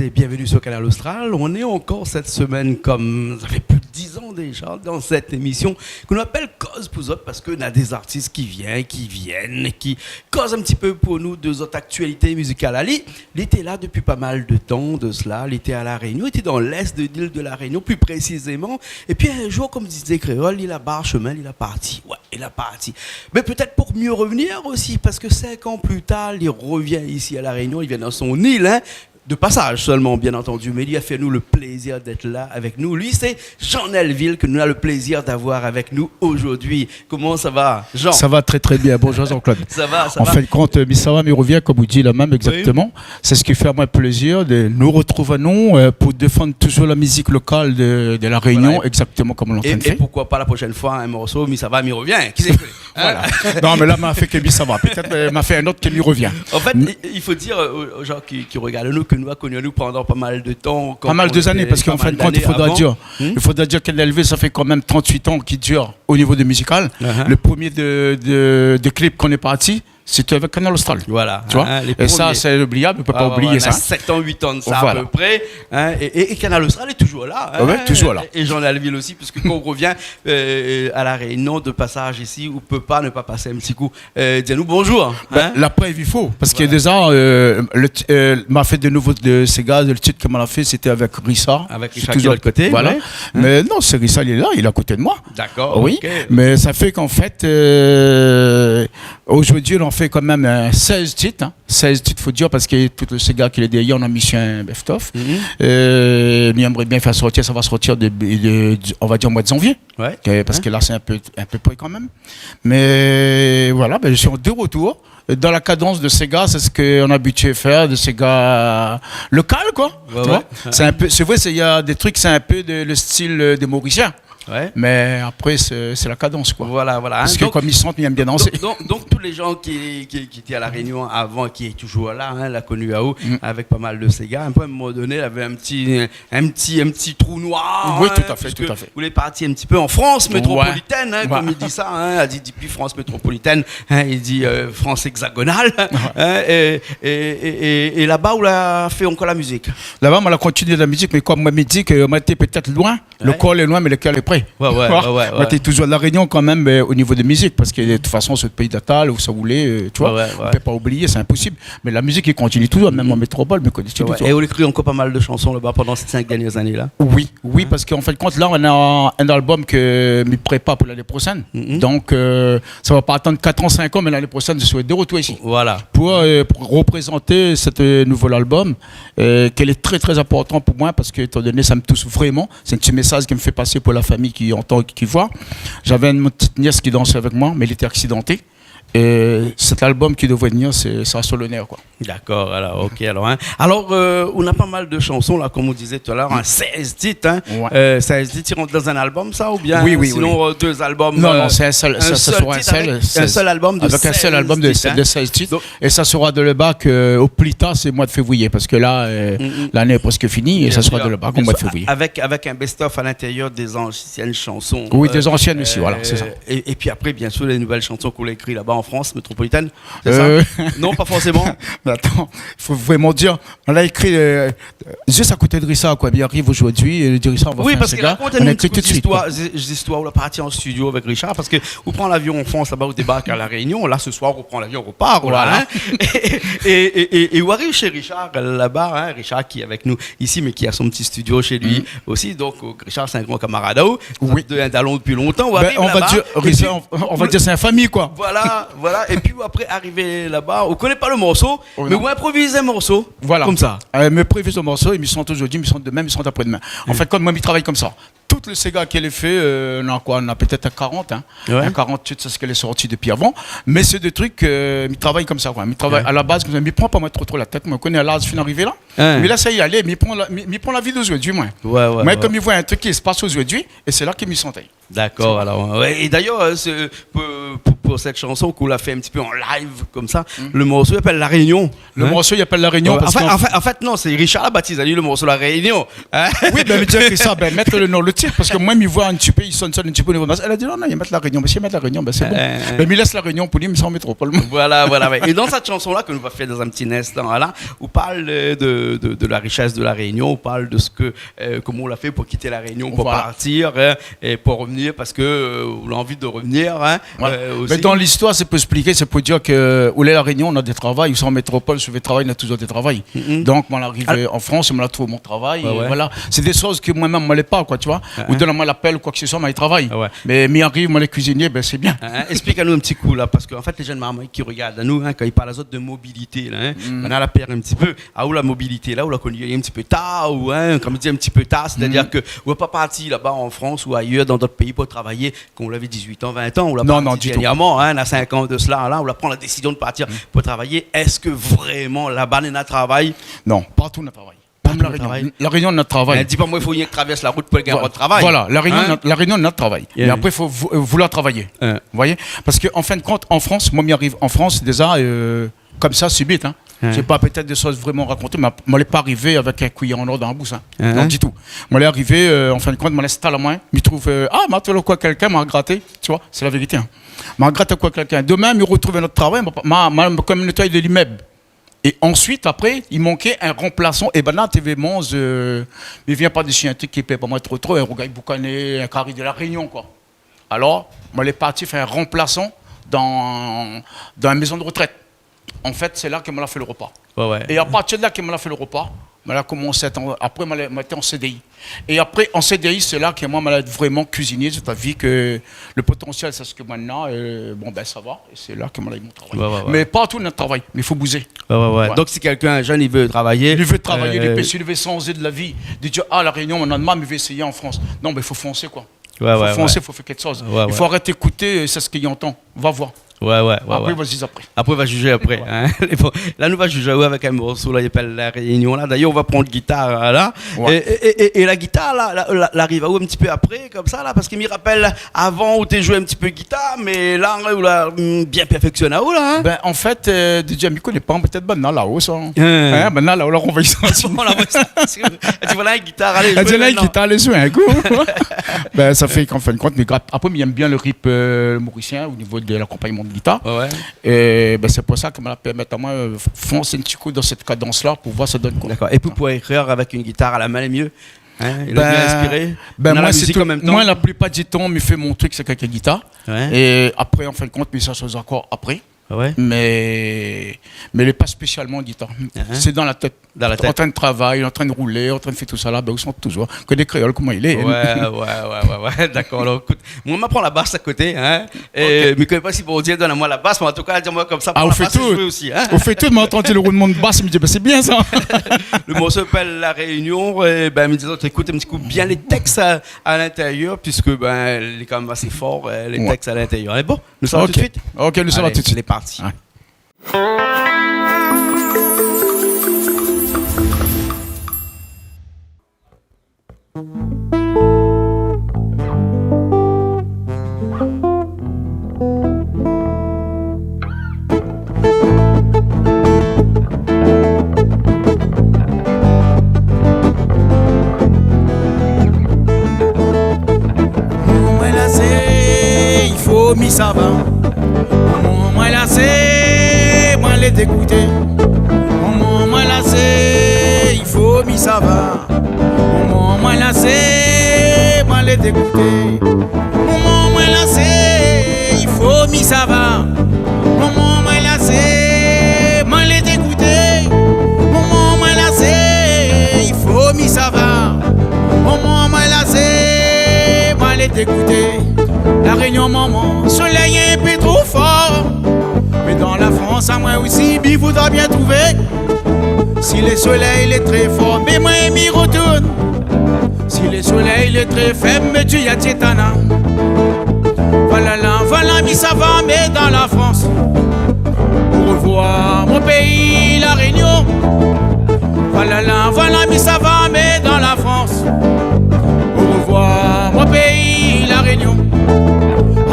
et bienvenue sur Canal Austral. On est encore cette semaine, comme ça fait plus de 10 ans déjà, dans cette émission qu'on appelle Cause pour autres, parce qu'on a des artistes qui viennent, qui causent un petit peu pour nous de notre actualité musicale. Ali, il était là depuis pas mal de temps de cela, il était à La Réunion, il était dans l'est de l'île de La Réunion plus précisément, et puis un jour, comme disait Créole, il a barré chemin, il a parti. Ouais, il a parti. Mais peut-être pour mieux revenir aussi, parce que 5 ans plus tard, il revient ici à La Réunion, il vient dans son île, de passage seulement, bien entendu, mais il a fait nous le plaisir d'être là avec nous. Lui, c'est Jean Elville que nous avons le plaisir d'avoir avec nous aujourd'hui. Comment ça va, Jean? Ça va très très bien. Bonjour Jean-Claude. Ça va. En fin de compte, ça va, mais revient comme vous dites là même exactement. Oui. C'est ce qui fait à moi plaisir de nous retrouver pour défendre toujours la musique locale de La Réunion, voilà. Exactement comme on l'entend faire. Et pourquoi pas la prochaine fois un morceau, mais ça va, mais revient. Qui sait plus, voilà. Non, mais là, m'a fait que ça va. Peut-être m'a fait un autre qui lui revient. En fait, il faut dire aux gens qui regardent nous que nous avons connu nous pendant pas mal de temps. Pas mal de années, parce qu'en fin de compte, il faudra dire qu'elle élevé, ça fait quand même 38 ans qu'il dure au niveau de musical. Le premier de clip qu'on est parti, c'était avec Canal Austral. Voilà. Tu vois, et ça, c'est oubliable, on ne peut pas oublier ça. 7 ans, 8 ans de ça à peu près. Et Canal Austral est toujours là. Oui, toujours là. Et Jean Elville aussi, parce que quand on revient à La Réunion de passage ici, on ne peut pas ne pas passer un petit coup. Dis-nous bonjour. La preuve, il faut. Parce que déjà, m'a fait de nouveau de ces gars, le titre que m'a fait, c'était avec Richard. Avec Richard qui est de l'autre côté. Voilà. Mais non, c'est Richard, il est là, il est à côté de moi. D'accord. Oui. Okay. Mais ça fait qu'en fait, aujourd'hui, on fait quand même 16 titres. 16 titres, il faut dire, parce que tous ces gars qui est derrière, on a mis sur un best-of. Nous aimerions bien faire sortir, ça va sortir, on va dire, au mois de janvier. Ouais. Parce que là, c'est un peu près quand même. Mais voilà, je suis de retour. Dans la cadence de ces gars, c'est ce qu'on a habitué à faire, de ces gars locaux, quoi. Ouais, tu vois. C'est un peu, c'est vrai, il y a des trucs, c'est un peu le style des Mauriciens. Ouais. Mais après, c'est la cadence, quoi. Voilà. Parce que comme ils sentent, ils aiment bien danser. Donc tous les gens qui étaient à La Réunion avant, qui est toujours là, l'a connu à haut, avec pas mal de ces gars. Un peu à un moment donné, il avait un petit trou noir. Oui, tout à fait. Vous êtes parti un petit peu en France métropolitaine, comme il dit ça. Il dit plus France métropolitaine, il dit France hexagonale. Et là-bas, on a fait encore la musique. Là-bas, on a continué la musique, mais comme on m'a dit qu'on était peut-être loin, le corps est loin, mais le cœur est prêt. On était toujours à La Réunion quand même au niveau de musique, parce que de toute façon c'est le pays d'Atal où ça voulait, tu vois, on ne peut pas oublier, c'est impossible. Mais la musique il continue toujours, même en métropole, mais connaissez-vous. Et on écrit encore pas mal de chansons là-bas pendant ces 5 dernières années là. Oui, parce qu'en fait compte là on a un album que me prépare pour l'année prochaine. Donc ça va pas attendre 4 ans, 5 ans, mais l'année prochaine je serai de retour ici. Voilà. Pour représenter ce nouvel album, qui est très très important pour moi, parce que étant donné ça me touche vraiment, c'est un petit message qui me fait passer pour la famille qui entend, qui voit. J'avais une petite nièce qui dansait avec moi, mais elle était accidentée. Et cet album qui devrait venir, c'est ça sur l'honneur, quoi. D'accord, alors, ok. Alors, on a pas mal de chansons, là, comme on disait tout à l'heure, 16 titres. 16 titres, ils rentrent dans un album, ça, ou bien sinon 2 albums? Non, c'est un seul. Ça sera un seul album de 16 titres. Avec un seul album de 16 titres. Donc, et ça sera de le bac au plus tard, c'est le mois de février, parce que là, l'année est presque finie, et ça sera de le bac au mois de février. Avec un best-of à l'intérieur des anciennes chansons. Oui, des anciennes aussi, voilà, c'est ça. Et puis après, bien sûr, les nouvelles chansons qu'on a écrites là-bas en France métropolitaine, c'est ça? Non, pas forcément. Mais attends, il faut vraiment dire, on a écrit juste à côté de Rissa, quoi. Il arrive aujourd'hui, et Rissa, on va faire parce qu'il raconte une histoire où on est parti en studio avec Richard, parce que on prend l'avion en France, là-bas, on débarque à La Réunion, là, ce soir, on prend l'avion, on repart, voilà. Et on arrive chez Richard, là-bas, Richard qui est avec nous ici, mais qui a son petit studio chez lui aussi, donc Richard, c'est un grand camarade à eux, un talon depuis longtemps, on va dire, Richard, on va dire c'est une famille, quoi. Voilà, et puis après, arriver là-bas, on connaît pas le morceau, mais on improvise un morceau, comme ça. Me improvise un morceau, ils me sont aujourd'hui, ils me sont demain, ils me sont après-demain. En fait, comme moi, ils travaillent comme ça. Toutes les gars qu'elle a fait, on a peut-être un 40, un 48, c'est ce qu'elle est sortie depuis avant. Mais c'est des trucs, ils travaillent comme ça, quoi. Ils travaillent à la base, comme ça, mais prend pas moi trop la tête. Moi, je connais à l'âge fin d'arriver là. Mais là, ça y est, allez, mais il prend la vie d'aujourd'hui, moi. Mais comme il voit un truc qui se passe aujourd'hui, et c'est là qu'il m'y sentait. D'accord, alors. Et d'ailleurs, pour cette chanson qu'on l'a fait un petit peu en live, comme ça, le morceau s'appelle La Réunion. Le morceau, il appelle La Réunion. En fait, non, c'est Richard la baptise, le morceau La Réunion. Oui, mais dire que ça, mettre le nom, le sortir parce que moi, il voit un petit peu, il sonne un petit peu au niveau de masse. Elle a dit non, il mettre la Réunion. Monsieur, mettre la Réunion, ben c'est bon. Mais il laisse la Réunion pour lui, mais c'est en métropole. Voilà. Et dans cette chanson-là que nous va faire dans un petit instant, là, on parle de la richesse de la Réunion, on parle de ce que, comment on l'a fait pour quitter la Réunion, pour partir, et pour revenir parce que on a envie de revenir. Mais dans l'histoire, c'est pour expliquer, c'est pour dire que où est la Réunion, on a des travails, où sont en métropole, sur les travail, on a toujours des travails. Donc, moi, arrivé en France, je me trouvé mon travail. Voilà, c'est des choses que moi-même, moi, les pas, quoi, tu vois. Ou donne-moi l'appel ou quoi que ce soit, moi, il travaille. Mais m'y arrive, moi, les cuisiniers, ben, c'est bien. Explique-nous un petit coup, là, parce qu'en fait, les jeunes mamans qui regardent à nous, quand ils parlent aux autres de mobilité, là, on a la paire un petit peu. Ah, où la mobilité, là, où la connu un petit peu tard, ou, comme je dis, un petit peu tard, c'est-à-dire que on n'est pas parti là-bas en France ou ailleurs, dans d'autres pays pour travailler, quand on l'avait 18 ans, 20 ans, on l'a pas dit dernièrement, on a 5 ans de cela, là, on a pris la décision de partir pour travailler. Est-ce que vraiment là-bas, on a travail? Non, partout on a travail. La Réunion, notre travail. Dis pas moi, il faut que traverse la route pour gagner votre travail. Voilà, la Réunion, notre travail. Mais après, il faut vouloir travailler. Vous voyez? Parce qu'en fin de compte, en France, moi, m'y arrive en France déjà, comme ça, subite. J'ai pas peut-être des choses vraiment racontées, mais moi, je pas arrivé avec un cuillère en or dans la bouche. Non, du tout. Moi, je arrivé, en fin de compte, je laisse à la main, je trouve, quoi, quelqu'un m'a gratté, tu vois, c'est la vérité. M'a gratté quoi, quelqu'un. Demain, je retrouve un autre travail, comme nettoyer de l'immeuble. Et ensuite, après, il manquait un remplaçant. Et ben là, TV Mons, il vient pas de chez un truc qui paie pas moi trop, un rougaille boucané, un carré de la Réunion, quoi. Alors, moi, je suis parti faire un remplaçant dans une maison de retraite. En fait, c'est là qu'il m'a fait le repas. Et à partir de là qu'il m'a fait le repas, après, je été en CDI. Et après, en CDI, c'est là que moi, je vraiment cuisinier. C'est-à-dire que le potentiel, c'est ce que maintenant, ça va. Et c'est là que moi, mon travail. Mais pas tout notre travail, mais il faut bouger. Donc, si quelqu'un jeune, il veut travailler. Il veut travailler, il veut changer de la vie. Il dit, la Réunion, maintenant, il veut essayer en France. Non, mais il faut foncer, quoi. Il faut foncer, il faut faire quelque chose. Il faut arrêter d'écouter, c'est ce qu'il entend. Va voir. Après, vas-y après. Après, on va juger après. Là, nous va juger avec un morceau, là, il s'appelle La Réunion. Là. D'ailleurs, on va prendre guitare, là. Et la guitare, là, arrive à où un petit peu après, comme ça, là, parce qu'il me rappelle avant où tu joué un petit peu guitare, mais là, on l'a bien perfectionné, là. Ben, en fait, DJ Miko n'est pas peut-être bon là-haut, ça. Maintenant, là, on va y tu vois là, une guitare, allez, jouer. Là, une guitare, allez, jouer un coup. Ben, ça fait qu'en fin de compte, mais après, il aime bien le rip mauricien au niveau de l'accompagnement de guitare. Et ben, c'est pour ça que me permet à moi foncer un petit coup dans cette cadence-là pour voir ça donne quoi. D'accord. Et pour pouvoir écrire avec une guitare à la main, mieux. Il a bien inspiré. Moi, la plupart du temps, je fais mon truc, c'est avec la guitare. Et après, en fin de compte, je cherche aux accords après. Mais il n'est pas spécialement guitare. C'est dans la tête. En train de travailler, en train de rouler, en train de faire tout ça là, ben, on sent toujours que des créoles, comment il est. D'accord. Alors, écoute, moi, je prends la basse à côté. Mais je ne connais pas si pour dire, donne-moi la basse, mais en tout cas, dis-moi comme ça. On fait tout. On fait tout, mais entendu le roulement de basse, je me dis, c'est bien ça. Le morceau s'appelle La Réunion. Et ben, me disant, écoute un petit coup bien les textes à l'intérieur, puisque ben, il est quand même assez fort, les textes à l'intérieur. Et bon, nous sommes tout de suite. Ok, nous sommes tout de suite. C'est parti. Il faut mis ça va. Moi là c'est, moi les dégoûter. Moi là c'est, il faut mis ça va. Moi là c'est, moi les dégoûter. Moi là c'est, il faut mis ça va. Moi là c'est, moi les dégoûter. Moi là c'est, il faut mis ça va. Moi là c'est, moi les dégoûter. La Réunion, maman, soleil est un peu trop fort. Mais dans la France, à moi aussi, il faudra bien trouver. Si le soleil est très fort, mais moi, m'y retourne. Si le soleil est très faible, mais tu y as Titana. Voilà là, voilà, mais ça va, mais dans la France. Pour revoir mon pays, la Réunion. Voilà là, voilà, mais ça va, mais dans la France. Pour revoir mon pays, la Réunion.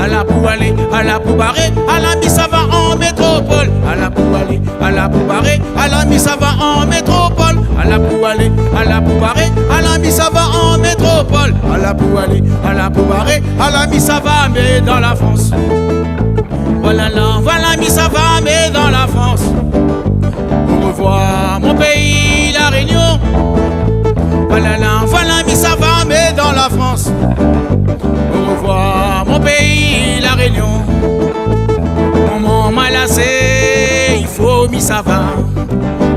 À la pour aller, à la pour barrer, à la mi ça va en métropole. À la pour aller, à la pour barrer, à la mi ça va en métropole. À la pour aller, à la pour barrer, à la mi ça va en métropole. à la Poualé, à la Poubaré, à la mi-ça-va, mais dans la France. Voilà mi-ça-va, mais dans la France. Au revoir mon pays, la Réunion. Voilà mi-ça-va, mais dans la France. Au revoir mon pays, la Réunion. Maman m'a lassé, il faut mi-ça-va.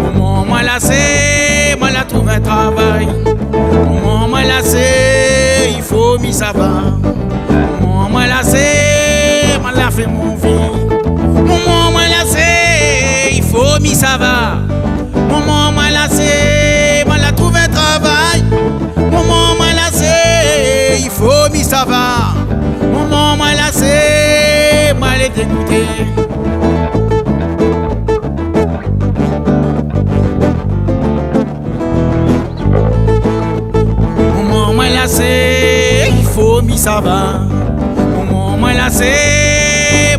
Maman m'a lassé, moi la trouve un travail. Maman m'a lassé, il faut mi-ça-va. Maman m'a lassé, moi la fait mon vie. Maman m'a lassé, il faut mi-ça-va. Maman m'a lassé, moi la trouve un travail. Maman m'a lassé, il faut mi-ça-va. Maman m'a lassé, moi elle est dégoûtée. Maman m'a lassé, il faut mi-ça-va. Maman m'a lassé,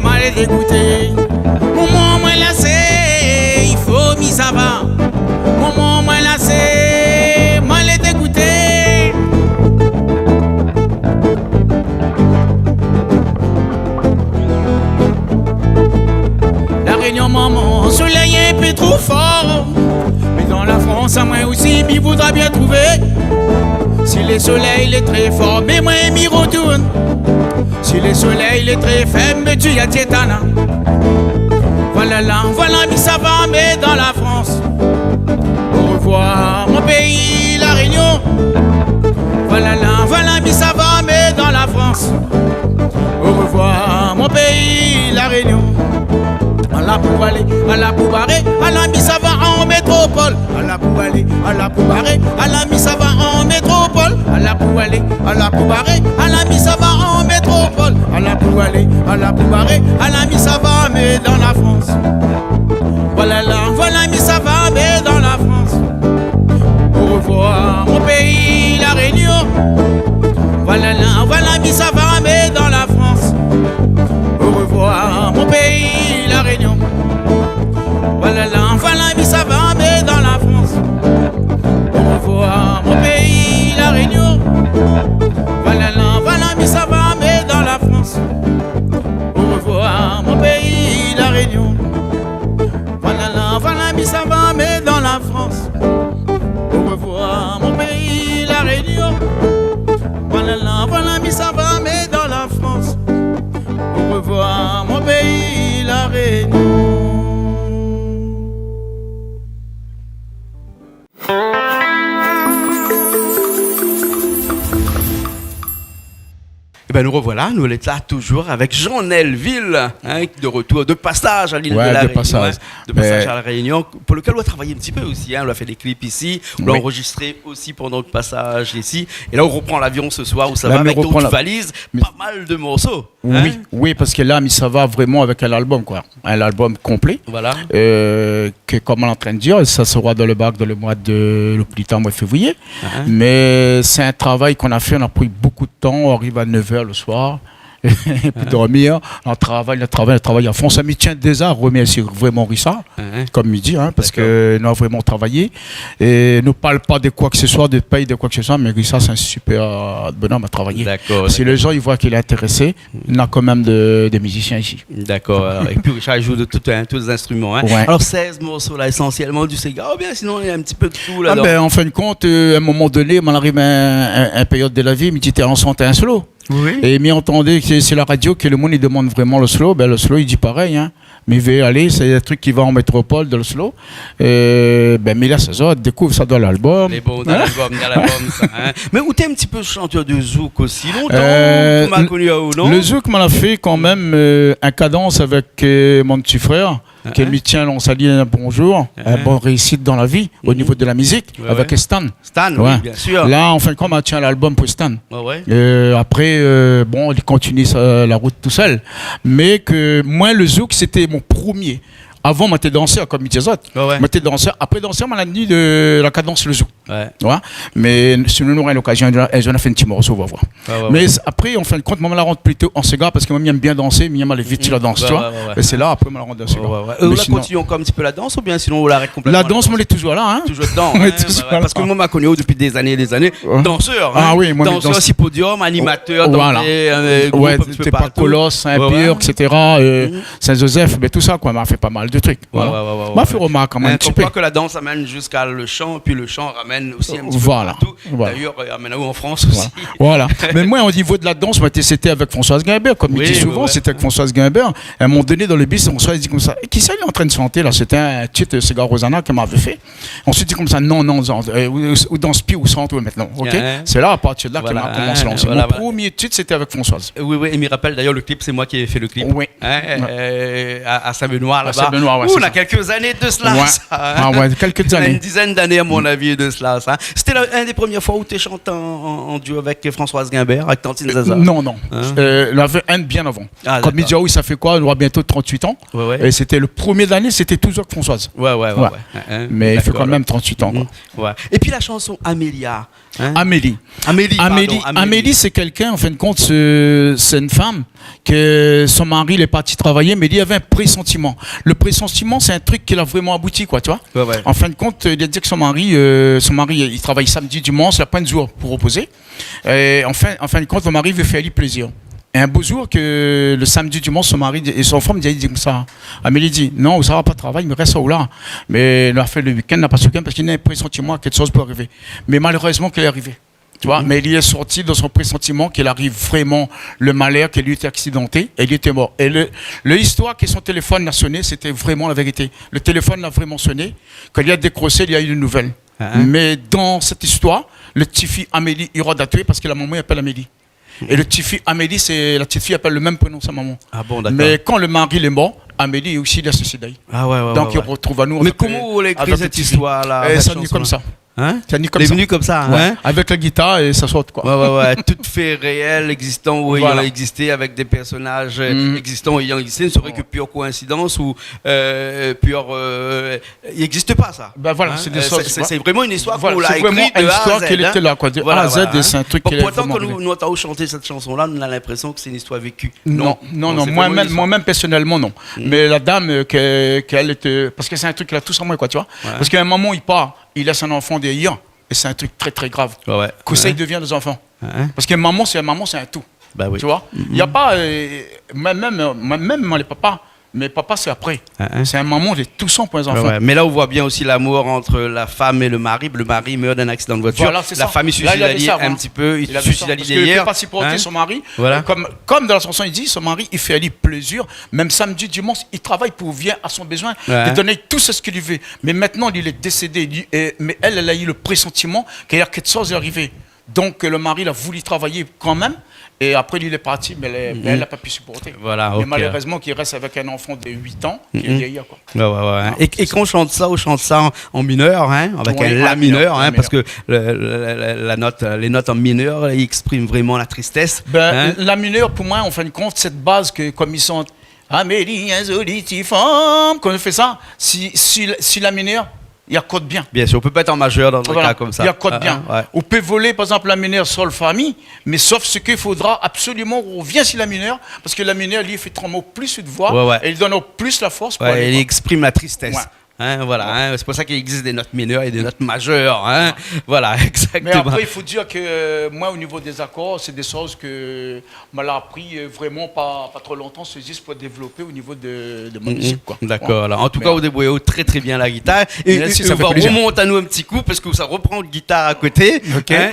moi elle est dégoûtée. Maman m'a lassé, il faut mi-ça-va. Maman m'a lassé, moi elle est dégoûtée. La Réunion, maman, soleil est un peu trop fort. Mais dans la France, à moi aussi, m'y voudra bien trouver. Si le soleil est très fort, mais moi m'y retourne. Si le soleil est très faible, mais tu y as Tietana. Voilà mi-ça-va, mais dans la France. Au revoir mon pays, la Réunion. Voilà mi-ça-va, mais dans la France. Au revoir mon pays, la Réunion. À la Poualé, à la Poubaré, à la mi-ça-va en métropole. À la Poualé, à la Poubaré, à la mi-ça-va en métropole. À la Poualé, à la Poubaré, à la mi-ça-va en métropole. À la Poualé, à la Poubaré, à la mi-ça-va, mais dans la France. Voilà mi-ça-va, mais dans la France. Au revoir mon pays, la Réunion. Voilà mi-ça-va, mais dans la France. Au revoir mon pays, la Réunion. Voilà mi-ça-va, mais dans la France. Au revoir mon pays, la Réunion. Voilà mi-ça-va, mais dans la France. Au revoir mon pays, la Réunion. Voilà mi-ça-va, mais dans la France. Au revoir mon pays, la Réunion. Voilà mi-ça-va, mais dans la France. Au revoir mon pays, la Réunion. Eh ben nous revoilà, nous sommes là toujours avec Jean Nelville, hein, de retour, de passage à l'île de la Réunion, passage. De passage à la Réunion, pour lequel on a travaillé un petit peu aussi, hein, on a fait des clips ici, on l'a enregistré aussi pendant le passage ici, et là on reprend l'avion ce soir où ça va avec d'autres valises, pas mal de morceaux. Hein? Oui, parce que là, ça va vraiment avec un album, quoi, un album complet, voilà. Que comme on est en train de dire, ça sera dans le bac dans le mois de le plus tard, mois de février, mais c'est un travail qu'on a fait, on a pris beaucoup de temps, on arrive à 9h le soir, et puis dormir, on travaille à fond. Ça m'y tient déjà à remercier vraiment Rissa, comme il dit, hein, parce que nous avons vraiment travaillé et ne parle pas de quoi que ce soit, de paye de quoi que ce soit, mais Rissa c'est un super bonhomme à travailler. Si les gens ils voient qu'il est intéressé, il y a quand même des musiciens ici. D'accord. Et puis Richard joue de tous les instruments. Hein. Ouais. Alors 16 morceaux là, essentiellement du Sega, ou bien sinon il y a un petit peu de tout là. En fin de compte, à un moment donné, on arrive à une période de la vie, il me dit t'es en santé un solo. Oui. Et m'y entendait que c'est la radio que le monde il demande vraiment le slow. Ben le slow il dit pareil, hein. Mais il veut aller, c'est un truc qui va en métropole de le slow. Mais là c'est ça, découvre ça dans l'album. Les bons dans l'album, ça. Hein. Mais où t'es un petit peu chanteur de zouk aussi longtemps, tu m'as connu ou non? Le zouk m'en a fait quand même un cadence avec mon petit frère. Qui me tient, on s'allie un bonjour, un bon réussite dans la vie au niveau de la musique avec Stan. Stan, oui, bien sûr. Là, en fin de compte, on tient l'album pour Stan. Après, il continue la route tout seul. Mais que moi, le zouk, c'était mon premier. Avant, j'étais danseur comme Mitchazot. J'étais danseur. Après danseur, on a dit de la cadence le zouk. Ouais. Mais si nous aurons l'occasion, elles ont fait un petit morceau, on va voir. Mais après, en fin de compte, moi, je la rentre plutôt en Sega parce que moi, j'aime bien danser, mais j'aime aller vite sur la danse, tu vois. Et c'est là, après, je la rentre dans Sega. Vous la continuez encore un petit peu la danse ou bien sinon vous l'arrêtez complètement? La danse, moi, elle est toujours là, hein. Toujours dedans. Parce que moi, je connu depuis des années, danseur. Ah oui, moi, danseur aussi podium, animateur, dans des groupes un petit peu partout. Colosse, Saint-Pierre, etc. Saint-Joseph, mais tout ça, quoi. On fait pas mal de trucs. Moi, je fais remarque quand même un petit peu. Que la danse amène jusqu'à le chant, puis le chant ramène aussi un petit peu partout. D'ailleurs, amène en France aussi. Voilà. Mais moi, au niveau de la danse, c'était avec Françoise Guimbert, comme il dit souvent, c'était avec Françoise Guimbert. À un moment donné, dans le bus, Françoise dit comme ça, qui ça, il est en train de chanter, là? C'était un titre, Sega Rosanna, qu'elle m'avait fait. On s'est dit comme ça, non, ou dans Spi ou Centre, maintenant. Ok. C'est là, à partir de là, qu'elle a commencé à lancer. Mon premier titre, c'était avec Françoise. Oui, et me rappelle d'ailleurs, le clip, c'est moi qui ai fait le clip. Oui. À Saint-Benoît, là-bas. On a quelques années de cela. Quelques années. Une dizaine d'années, à mon avis, de cela. C'était une des premières fois où tu chantais en duo avec Françoise Guimbert, avec Tantine Zaza. Non. Il y avait un bien avant. Comme il dit, oui, ça fait quoi? On aura bientôt 38 ans. Et c'était le premier de l'année, c'était toujours avec Françoise. Ouais. Mais il fait quand même 38 ans. Et puis la chanson Amélia. Amélie, c'est quelqu'un, en fin de compte, c'est une femme que son mari est parti travailler, mais il y avait un pressentiment. Le pressentiment, c'est un truc qui a vraiment abouti, quoi, tu vois. En fin de compte, il a dit que son mari, il travaille samedi, dimanche, il n'a pas de jour pour reposer. Et en fin de compte, le mari veut faire lui plaisir. Et un beau jour, que le samedi, dimanche, son mari et son femme disent comme ça. Amélie dit, non, ça va pas travailler, mais reste là. Mais il a fait le week-end, n'a pas ce week-end parce qu'il a un pressentiment que quelque chose peut arriver. Mais malheureusement, qu'il est arrivé. Tu vois, mais il est sorti dans son pressentiment qu'il arrive vraiment le malheur, qu'il lui était accidenté et il était mort. Et l'histoire que son téléphone a sonné, c'était vraiment la vérité. Le téléphone l'a vraiment sonné. Quand il a décroché, il y a eu une nouvelle. Mais dans cette histoire, le petit fille Amélie, il aura tué parce que la maman appelle Amélie. Et le petit fille Amélie, c'est la petite fille appelle le même prénom sa maman. Ah bon, d'accord. Mais quand le mari est mort, Amélie aussi il a suicidé. Donc il retrouve à nous. Mais comment vous l'avez écrit cette histoire-là? Ça dit comme ça. C'est venu comme ça, avec la guitare et ça saute, quoi. Tout fait réel, existant ou ayant existé, avec des personnages existants ou ayant existé, ne serait que pure coïncidence ou pure. Il n'existe pas ça. C'est vraiment une histoire qu'on l'a écrite de A à Z. C'est vraiment une histoire qu'elle était là, quoi. De A à Z, c'est un truc qu'elle est vraiment. Pourtant, quand nous avons chanté cette chanson-là, on a l'impression que c'est une histoire vécue. Non. Moi-même personnellement, non. Mais la dame, qu'elle était, parce que c'est un truc qu'elle a tous en moi, quoi, tu vois. Parce qu'à un moment, il part. Il laisse un enfant derrière et c'est un truc très très grave. Que ça devient des enfants. Parce que maman c'est un tout. Tu vois. Il n'y a pas même les papas. Mais papa, c'est après. C'est un moment de tout son pour les enfants. Mais là, on voit bien aussi l'amour entre la femme et le mari. Le mari meurt d'un accident de voiture. La femme est suicidalise un petit peu. Il suicidalise hier. Il ne peut pas supporter son mari. Comme dans la chanson, il dit, son mari, il fait à lui plaisir. Même samedi, dimanche, il travaille pour venir à son besoin, de donner tout ce qu'il veut. Mais maintenant, il est décédé. Mais elle a eu le pressentiment qu'il y a quelque chose qui est arrivé. Donc, le mari a voulu travailler quand même. Et après, il est parti, mais elle n'a pas pu supporter. Mais malheureusement, qu'il reste avec un enfant de 8 ans, qui est derrière, quoi. Et quand on chante ça en mineur, avec un La mineur, parce que les notes en mineur, ils expriment vraiment la tristesse. La mineur, pour moi, en fin de compte, cette base que, comme ils sont Amélie, insolite femme, quand on fait ça, si la mineur, il y a code bien. Bien sûr, on peut pas être en majeur dans un cas comme ça. Il y a code bien. On peut voler, par exemple, la mineure sol famille, mais sauf ce qu'il faudra absolument, on vient sur la mineure, parce que la mineure, lui, fait 3 mots plus de voix, et il donne plus la force. Il exprime la tristesse. C'est pour ça qu'il existe des notes mineures et des notes majeures. Voilà, exactement. Mais après, il faut dire que moi, au niveau des accords, c'est des choses que m'a appris vraiment pas trop longtemps, c'est juste pour développer au niveau de mon musique. D'accord. En tout cas, vous débrouillez très très bien la guitare. Et on va remonter à nous un petit coup parce que ça reprend le guitare à côté.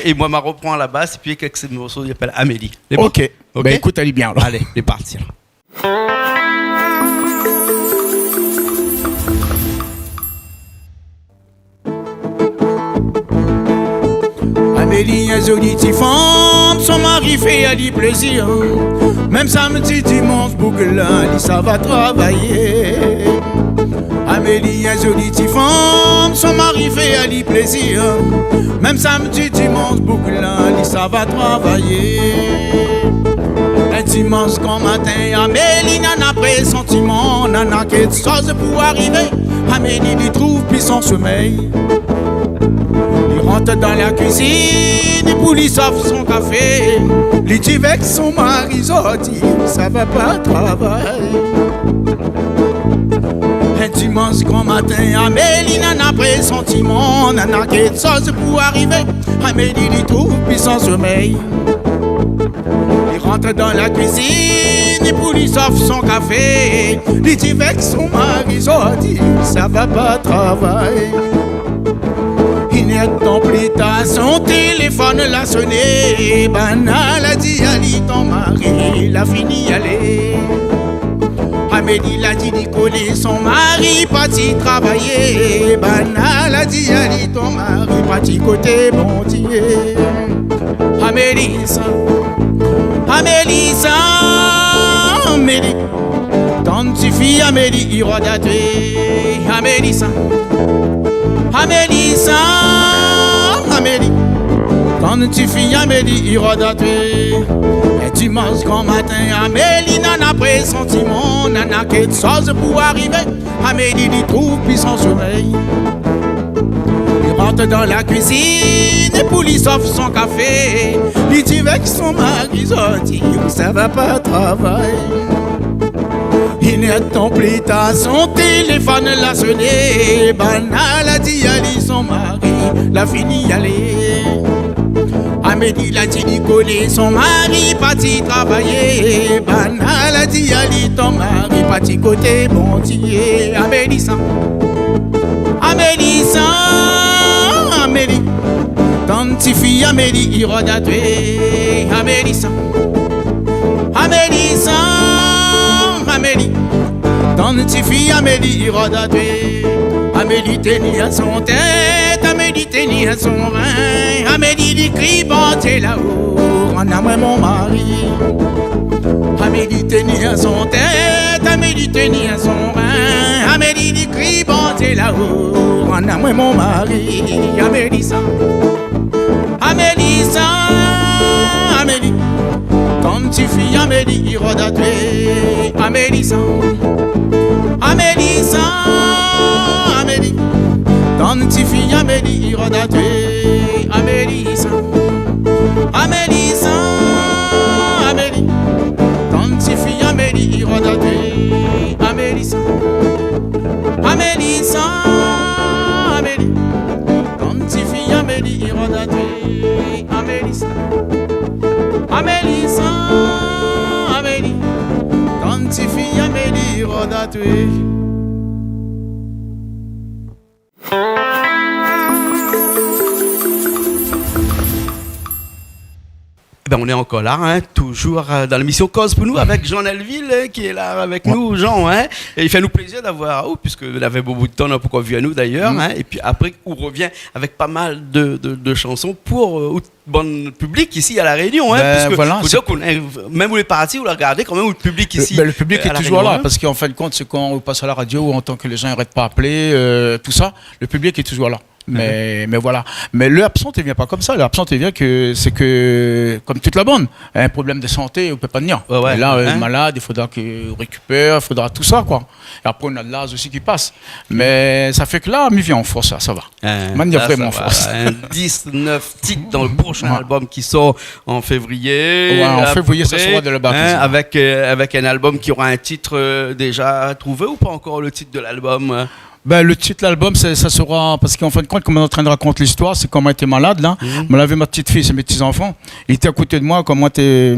Et moi, je reprends à la basse. Et puis, avec ce morceau, il s'appelle Amélie. Ok. Ben écoute, allez bien. Allez, c'est parti. Amélie, une jolie petite femme, son mari fait à lui plaisir. Même samedi, dimanche, boucle ça va travailler. Amélie, une jolie petite femme, son mari fait à lui plaisir. Même samedi, dimanche, boucle ça va travailler. Un dimanche quand matin, Amélie n'en a pressentiment, n'en a quelque chose pour arriver. Amélie lui trouve puis son sommeil. rentre dans la cuisine pour lui s'offre son café. Il dit avec son mari sorti, ça va pas travailler. Un dimanche grand matin, Amélie n'en a pressentiment, n'en a quelque chose pour arriver. Amélie lui trouve puis son sommeil. Il rentre dans la cuisine pour lui s'offre son café. Il dit avec son mari sorti, ça va pas travailler. Il n'est temps plus tard, son téléphone l'a sonné. Banal a dit, Ali, ton mari, il a fini aller. Amélie l'a dit, Nicolas, son mari parti travailler. Banal a dit, Ali, ton mari parti côté bon Dieu. Amélie, Amélie, Amélie, ton petit fille Amélie, il va tuer. Amélie, Amélie, Amélie, ton petit fille Amélie, il va tuer. Et dimanche grand matin, Amélie n'en a pressentiment, n'en a quelque chose pour arriver. Amélie lui trouve puis son sommeil. Il rentre dans la cuisine et pour lui s'offre son café. Il dit avec son mari sorti, ça va pas travailler. Il n'est temps plus tard, son téléphone l'a sonné. Banal a dit, Ali, son mari, l'a fini aller. Amélie l'a dit, Nicolas, son mari parti travailler. Banal a dit, Ali, ton mari parti côté bon Dieu. Amélie, Amélie, Amélie, ton petit fille Amélie, il va tuer. Amélie, Amélie, Amélie, ton petit fille Amélie, il va tuer. Amélie tenait à son tête, Amélie tenait à son rein. Amélie dit crie bonté là-haut, en a moi mon mari. Amélie tenait à son tête, Amélie tenait à son rein. Amélie dit crie bonté là-haut, en a moi mon mari. Amélie ça, Amélie ça, Amélie, ton petit fille Amélie, il va tuer. Amélie ça, Amélie ça, Amélie, ton petit fille Amélie, il va tuer. Amélie ça, Amélie ça, Amélie, ton petit fille Amélie, il va tuer. Amélie ça, Amélie ça, Amélie, ton petit fille Amélie, il va tuer. Amélie ça, Amélie ça, Amélie, ton petit fille Amélie, il va tuer. Ben, on est encore là, hein, toujours dans l'émission Cause pour nous avec Jean Nelville qui est là avec nous, Jean. Hein, et il fait nous plaisir d'avoir, puisque il avait beaucoup de temps, là, pourquoi vu à nous d'ailleurs. Hein, et puis après, on revient avec pas mal de chansons pour bon public ici à La Réunion. Hein, puisque voilà, même où les parties, vous le regardez quand même, où le public ici. Le public est toujours Réunion, là, parce qu'en fin de compte, c'est quand on passe à la radio ou en tant que les gens n'arrêtent pas d'appeler, tout ça, le public est toujours là. Mais voilà. Mais le absent, il vient pas comme ça. Le absent, il vient c'est que, comme toute la bande, un problème de santé, on peut pas venir. Et là, malade, il faudra qu'il récupère, il faudra tout ça, quoi. Et après, on a de l'âge aussi qui passe. Mais ça fait que là, il vient en force, ça va. Il y a vraiment en force. 19 titres dans le prochain album qui sort en février. Ouais, en février, ça sera de la base. Avec un album qui aura un titre déjà trouvé ou pas encore le titre de l'album? Ben, le titre de l'album, ça sera. Parce qu'en fin de compte, comme on est en train de raconter l'histoire, c'est comment j'étais malade, là. On avait ma petite fille et mes petits-enfants. Ils étaient à côté de moi, comme moi, t'es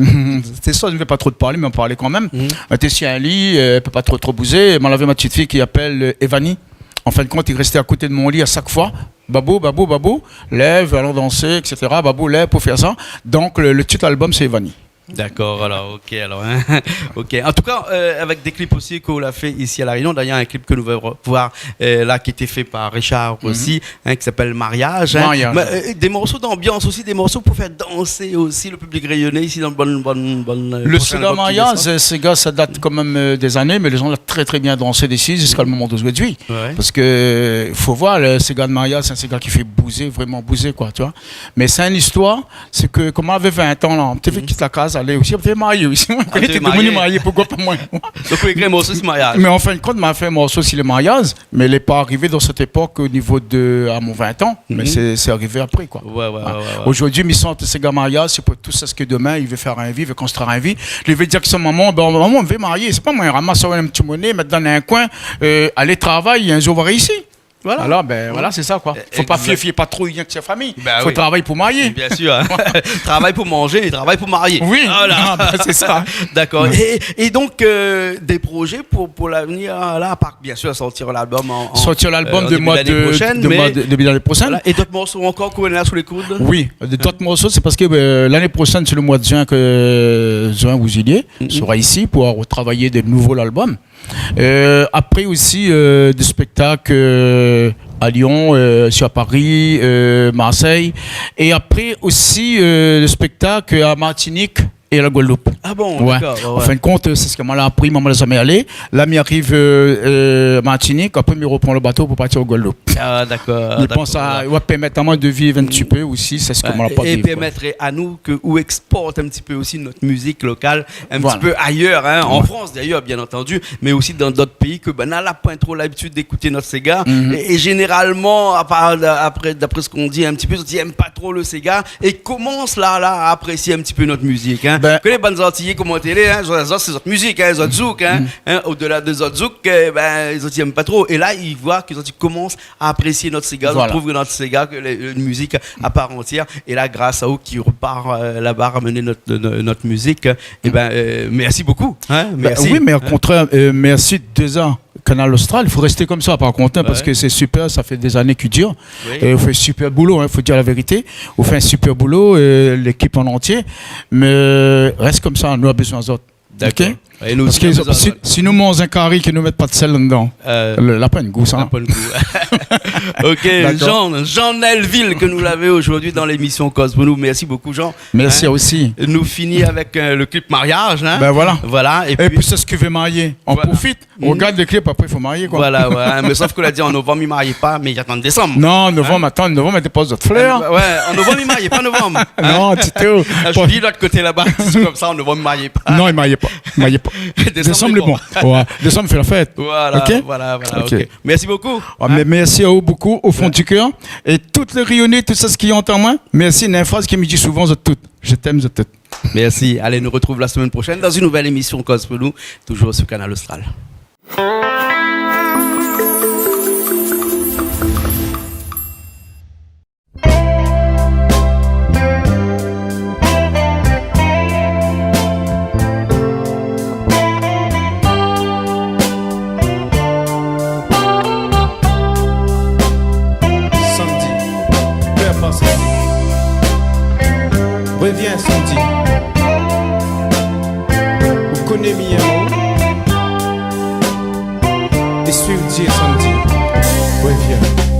ça, je ne vais pas trop te parler, mais on parlait quand même. T'es sur un lit, elle peut pas trop bouger. On avait ma petite fille qui appelle Evanie. En fin de compte, il restait à côté de mon lit à chaque fois. Babou, babou, babou, lève, allons danser, etc. Babou, lève pour faire ça. Donc, le titre de l'album, c'est Evanie. D'accord, alors, ok, alors, hein. Ok. En tout cas, avec des clips aussi qu'on a fait ici à La Réunion. D'ailleurs, un clip que nous allons voir là, qui était fait par Richard aussi, hein, qui s'appelle Mariage. Hein. Mais, des morceaux d'ambiance aussi, des morceaux pour faire danser aussi le public rayonné ici dans le bonne. Le Sega Mariage, Sega, ça date quand même des années, mais les gens l'ont très très bien dansé d'ici jusqu'à le moment d'aujourd'hui. Ouais. Parce que faut voir, le Sega de Mariage, c'est un Sega qui fait bouger, vraiment bouger, quoi, tu vois. Mais c'est une histoire, c'est que, comme on avait 20 ans, là, on quitte la case. installé aussi. On marié aussi. On était marié, pourquoi pas moi? Donc, vous écrivez un morceau sur le mariage. Mais en fin de compte, m'a fait un morceau sur le mariage, mais il n'est pas arrivé dans cette époque au niveau à mon 20 ans, mais c'est arrivé après, quoi. Ouais. Aujourd'hui, il sort ces gars mariage, c'est pour tout ça, ce que demain, il veut faire un vie, il veut construire un vie. Il veut dire que son maman, maman, on veut marier. C'est pas moi, il ramasse un petit monnaie, mettre dans un coin, aller travailler, un jour, on va réussir. Voilà. Alors, voilà, c'est ça, quoi. Faut pas fier pas trop rien que sa famille. Faut travailler pour marier. Bien sûr. Travail pour manger et travail pour marier. Oui, voilà. C'est ça. D'accord. Et donc, des projets pour l'avenir, là, à part, bien sûr, sortir l'album sortir l'album de mois début d'année prochaine. Voilà. Et d'autres morceaux encore qu'on a sous les coudes? Oui, d'autres morceaux, c'est parce que l'année prochaine, c'est le mois de juin ou juillet, sera ici pour travailler de nouveaux albums. Après aussi des spectacles à Lyon, sur Paris, Marseille, et après aussi des spectacles à Martinique et à la Guadeloupe. Ah bon, ouais. D'accord. En fin de compte, c'est ce que moi l'a appris, maman l'a jamais allé. Là, il arrive à Martinique, après il reprend le bateau pour partir au Guadeloupe. Ah d'accord. Il pense à permettre à moi de vivre un petit peu aussi, c'est ce que moi l'a pas dit. Et permettre à nous ou exporte un petit peu aussi notre musique locale, petit peu ailleurs, hein, en France d'ailleurs, bien entendu, mais aussi dans d'autres pays que on n'a pas trop l'habitude d'écouter notre Sega. Et généralement, d'après ce qu'on dit un petit peu, ils n'aiment pas trop le Sega et commencent là à apprécier un petit peu notre musique. Hein. Que les bandes antillais comme télé, hein, c'est notre musique, hein, les autres zouk, hein, au-delà des autres zouk, les autres n'aiment pas trop. Et là, ils voient qu'ils commencent à apprécier notre Sega, ils trouvent que notre Sega, une musique à part entière. Et là, grâce à eux qui repart là-bas ramener notre musique, merci beaucoup. Hein, merci. Oui, mais au contraire, merci déjà. Canal Austral, il faut rester comme ça par contre, parce que c'est super, ça fait des années qu'il dure. Et on fait un super boulot, il faut dire la vérité. On fait un super boulot, l'équipe en entier, mais reste comme ça, on a besoin d'autres. D'accord. Okay? Parce que si nous mangeons un carré qui ne nous met pas de sel dedans, la peine goût ça. Ok, Jean Nelville que nous l'avons aujourd'hui dans l'émission Cause pour nous. Merci beaucoup Jean. Merci aussi. Nous finissons avec le clip mariage. Hein. Voilà. Et puis c'est ce que veut marier. On profite, on regarde le clip, après il faut marier quoi. Voilà. Mais sauf qu'on a dit en novembre il ne mariait pas, mais il attend décembre. Non, novembre, novembre il dépose d'autres fleurs. En novembre il ne mariait pas novembre. Non, Tito. Je dis de l'autre côté là-bas, c'est comme ça, en novembre il ne mariait pas. Non, il ne mariait pas. Décembre le bon. Décembre fait la fête. Voilà. Okay. Merci beaucoup. Mais merci à vous beaucoup, au fond du cœur. Et toutes les rayonnées, tout ça ce qui est en moi. Merci, une phrase qui me dit souvent, je t'aime, je t'aime. Merci. Allez, nous retrouve la semaine prochaine dans une nouvelle émission Cause pour nous, toujours sur Canal Austral. Reviens samedi. Vous connaissez bien et suivez Dieu samedi. Reviens.